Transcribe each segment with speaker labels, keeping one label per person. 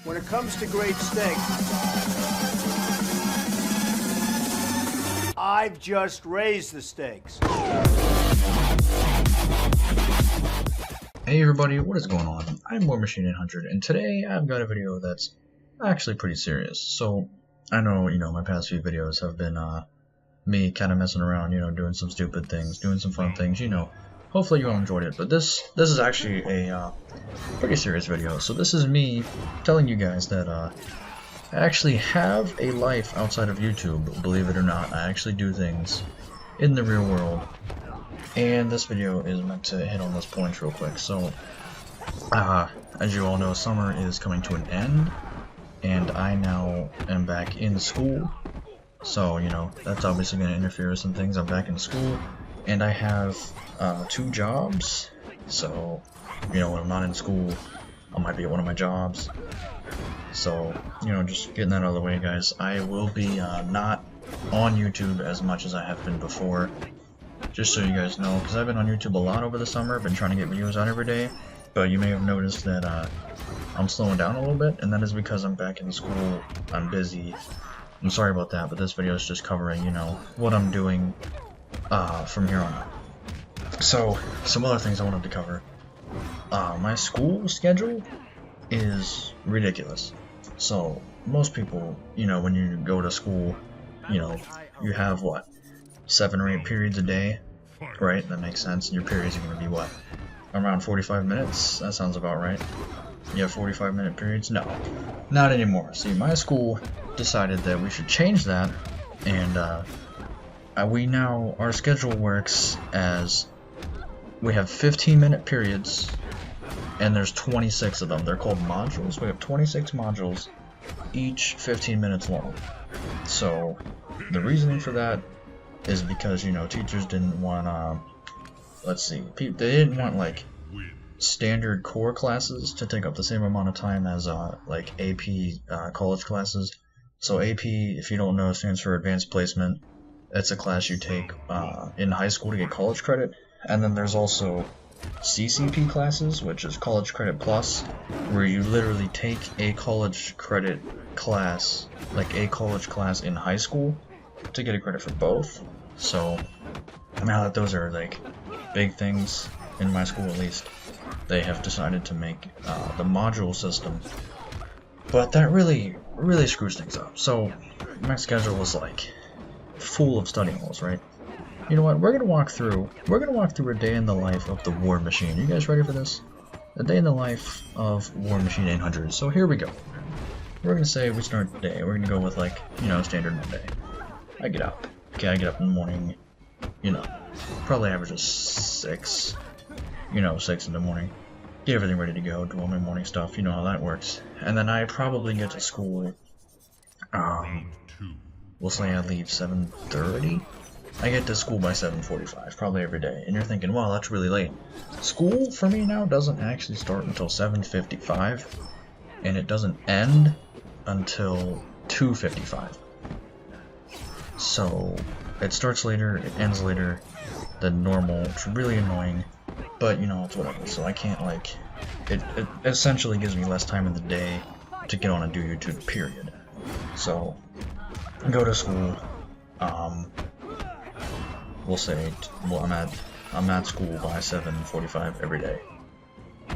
Speaker 1: When it comes to great steak, I've just raised the stakes.
Speaker 2: Hey everybody, what is going on? I'm War Machine 800, and today I've got a video that's actually pretty serious. So, I know, my past few videos have been, me kind of messing around, doing some stupid things, doing some fun things, Hopefully you all enjoyed it, but this is actually a, pretty serious video. So this is me telling you guys that, I actually have a life outside of YouTube, believe it or not. I actually do things in the real world. And this video is meant to hit on those points real quick. So, as you all know, summer is coming to an end, and I now am back in school. So, that's obviously going to interfere with some things. I'm back in school, and I have 2 jobs. So, when I'm not in school, I might be at one of my jobs. So, just getting that out of the way, guys. I will be not on YouTube as much as I have been before. Just so you guys know, because I've been on YouTube a lot over the summer. I've been trying to get videos out every day, but you may have noticed that I'm slowing down a little bit, and that is because I'm back in school. I'm busy. I'm sorry about that, but this video is just covering, what I'm doing from here on out. So, some other things I wanted to cover. My school schedule is ridiculous. So, most people, when you go to school, you have what? 7 or 8 periods a day, right? That makes sense. Your periods are going to be what? Around 45 minutes? That sounds about right. You have 45-minute periods? No, not anymore. See, my school decided that we should change that, and our schedule works as we have 15-minute periods, and there's 26 of them. They're called modules. We have 26 modules, each 15 minutes long. So, the reasoning for that is because, teachers didn't want, they didn't want, like, standard core classes to take up the same amount of time as, like, AP college classes. So AP, if you don't know, stands for Advanced Placement. It's a class you take in high school to get college credit. And then there's also CCP classes, which is College Credit Plus, where you literally take a college credit class, like a college class in high school, to get a credit for both. So now that those are like big things in my school, at least, they have decided to make the module system. But that really screws things up. So my schedule was like full of study halls, right? You know what? We're gonna walk through a day in the life of the War Machine. You guys ready for this? A day in the life of War Machine 800. So here we go. We're gonna say we start the day. We're gonna go with like, standard Monday. I get up. Okay, I get up in the morning, probably average of 6, 6 in the morning. Get everything ready to go, do all my morning stuff, you know how that works. And then I probably get to school, we'll say I leave 7:30. I get to school by 7:45, probably every day. And you're thinking, wow, that's really late. School, for me now, doesn't actually start until 7:55, and it doesn't end until 2:55. So, it starts later, it ends later than normal. It's really annoying, but, it's whatever. So I can't, it essentially gives me less time in the day to get on and do YouTube, period. So, I go to school, we'll say, I'm at school by 7:45 every day.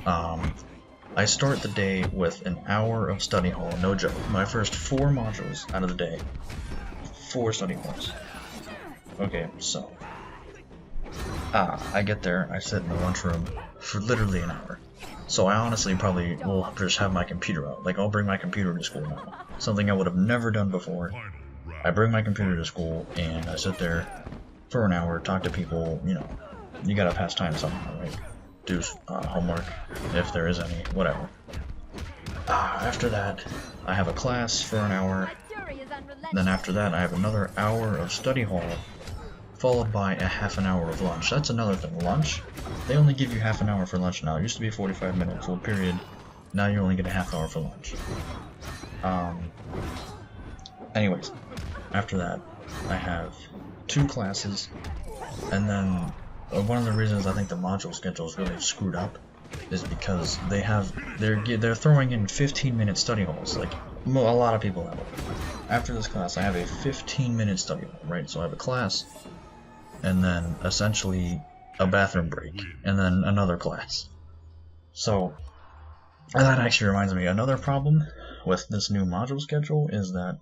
Speaker 2: I start the day with an hour of study hall, no joke. My first 4 modules out of the day. 4 study halls. Okay, so I get there, I sit in the lunchroom for literally an hour. So I honestly probably will just have my computer out. Like, I'll bring my computer to school now. Something I would have never done before. I bring my computer to school and I sit there for an hour, talk to people, you gotta pass time somehow, right? Do homework, if there is any, whatever. After that, I have a class for an hour. Then after that, I have another hour of study hall, followed by a half an hour of lunch. That's another thing. Lunch, they only give you half an hour for lunch now. It used to be a 45-minute full period. Now you only get a half hour for lunch. Anyways, after that, I have 2 classes, and then one of the reasons I think the module schedule is really screwed up is because they're throwing in 15-minute study halls. Like a lot of people have it. After this class, I have a 15-minute study hall, right? So I have a class, and then essentially a bathroom break, and then another class. So that actually reminds me, another problem with this new module schedule is that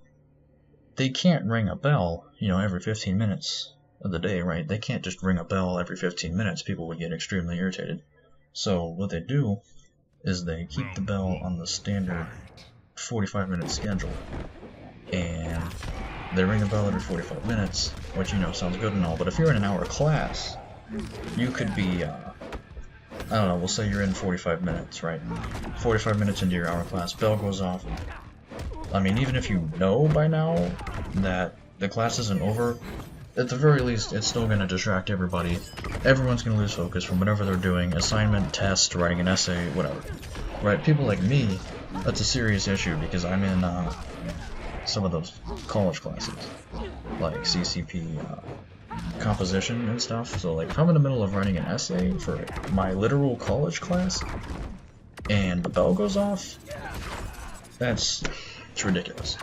Speaker 2: they can't ring a bell, every 15 minutes of the day, right? They can't just ring a bell every 15 minutes. People would get extremely irritated. So what they do is they keep the bell on the standard 45-minute schedule, and they ring a bell every 45 minutes, which sounds good and all, but if you're in an hour class, you could be, I don't know, we'll say you're in 45 minutes, right? 45 minutes into your hour class, bell goes off. I mean, even if you know by now that the class isn't over, at the very least, it's still going to distract everybody. Everyone's going to lose focus from whatever they're doing, assignment, test, writing an essay, whatever. Right? People like me, that's a serious issue because I'm in some of those college classes, like CCP, composition and stuff. So like if I'm in the middle of writing an essay for my literal college class and the bell goes off, it's ridiculous.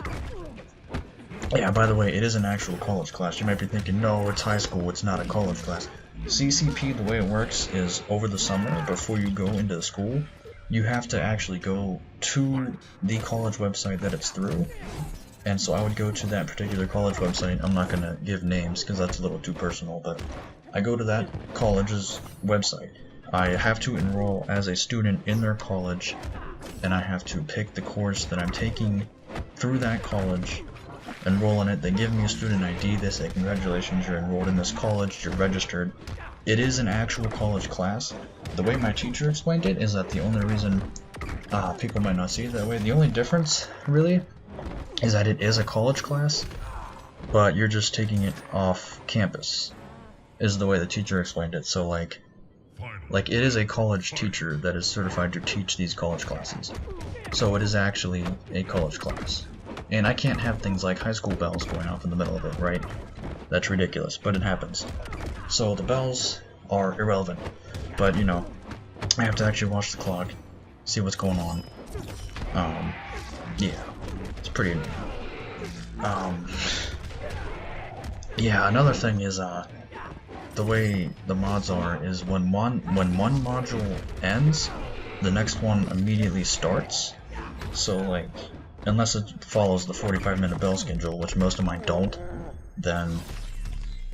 Speaker 2: Yeah, by the way, it is an actual college class. You might be thinking, no, it's high school, it's not a college class. CCP, the way it works is over the summer, before you go into the school, you have to actually go to the college website that it's through. And so I would go to that particular college website. I'm not going to give names because that's a little too personal, but I go to that college's website. I have to enroll as a student in their college, and I have to pick the course that I'm taking through that college, enroll in it. They give me a student ID. They say, congratulations, you're enrolled in this college, you're registered. It is an actual college class. The way my teacher explained it is that the only reason people might not see it that way, the only difference really is that it is a college class, but you're just taking it off campus, is the way the teacher explained it. So like it is a college teacher that is certified to teach these college classes. So it is actually a college class. And I can't have things like high school bells going off in the middle of it, right? That's ridiculous, but it happens. So the bells are irrelevant, but I have to actually watch the clock, see what's going on. Yeah, it's pretty annoying. Yeah, another thing is the way the mods are is when one module ends, the next one immediately starts. So like, unless it follows the 45-minute bell schedule, which most of mine don't, then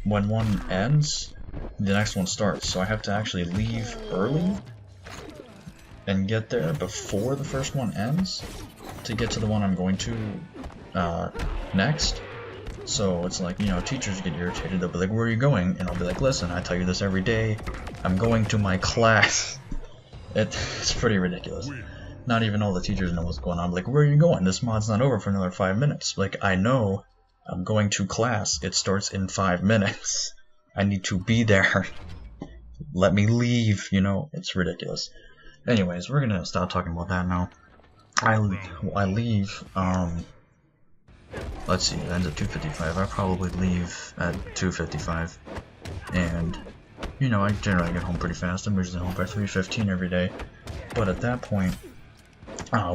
Speaker 2: when one ends, the next one starts. So I have to actually leave early and get there before the first one ends to get to the one I'm going to next. So it's like, teachers get irritated. They'll be like, where are you going? And I'll be like, listen, I tell you this every day. I'm going to my class. It's pretty ridiculous. Not even all the teachers know what's going on. I'm like, where are you going? This mod's not over for another 5 minutes. Like, I know I'm going to class. It starts in 5 minutes. I need to be there. Let me leave, It's ridiculous. Anyways, we're gonna stop talking about that now. I leave, let's see, it ends at 2:55. I probably leave at 2:55. And, I generally get home pretty fast. I'm usually home by 3:15 every day. But at that point,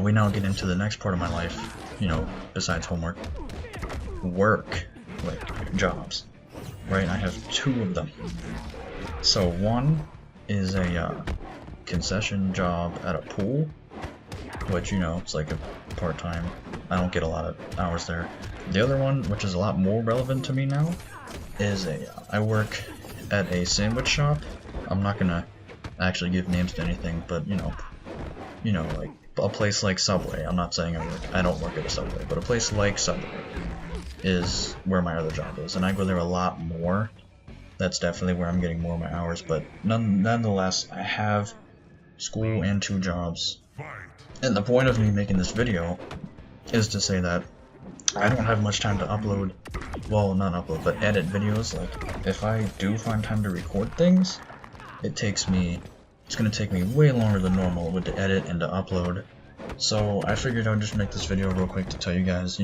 Speaker 2: we now get into the next part of my life, besides homework. Work, like jobs, right? I have 2 of them. So one is a concession job at a pool, which, it's like a part-time. I don't get a lot of hours there. The other one, which is a lot more relevant to me now, is I work at a sandwich shop. I'm not gonna actually give names to anything, but like a place like Subway. I'm not saying I don't work at a Subway, but a place like Subway is where my other job is, and I go there a lot more. That's definitely where I'm getting more of my hours, but nonetheless, I have school and 2 jobs. And the point of me making this video is to say that I don't have much time to upload, well, not upload, but edit videos. Like, if I do find time to record things, it's gonna take me way longer than normal with to edit and to upload. So I figured I would just make this video real quick to tell you guys,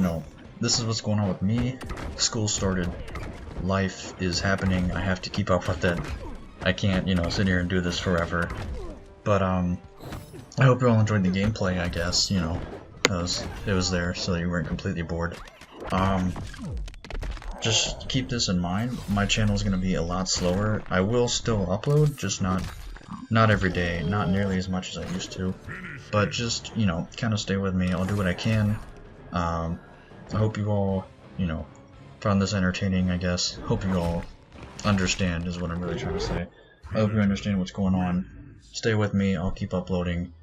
Speaker 2: this is what's going on with me. School started, life is happening, I have to keep up with it. I can't, sit here and do this forever. But I hope you all enjoyed the gameplay. I guess it was there, so you weren't completely bored. Just keep this in mind. My channel is gonna be a lot slower. I will still upload, just not every day, not nearly as much as I used to. But just kind of stay with me. I'll do what I can. I hope you all found this entertaining. I guess. Hope you all understand is what I'm really trying to say. I hope you understand what's going on. Stay with me. I'll keep uploading.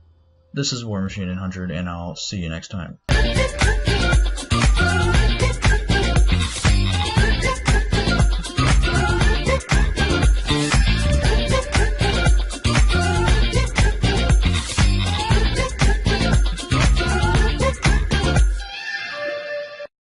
Speaker 2: This is War Machine 100, and I'll see you next time.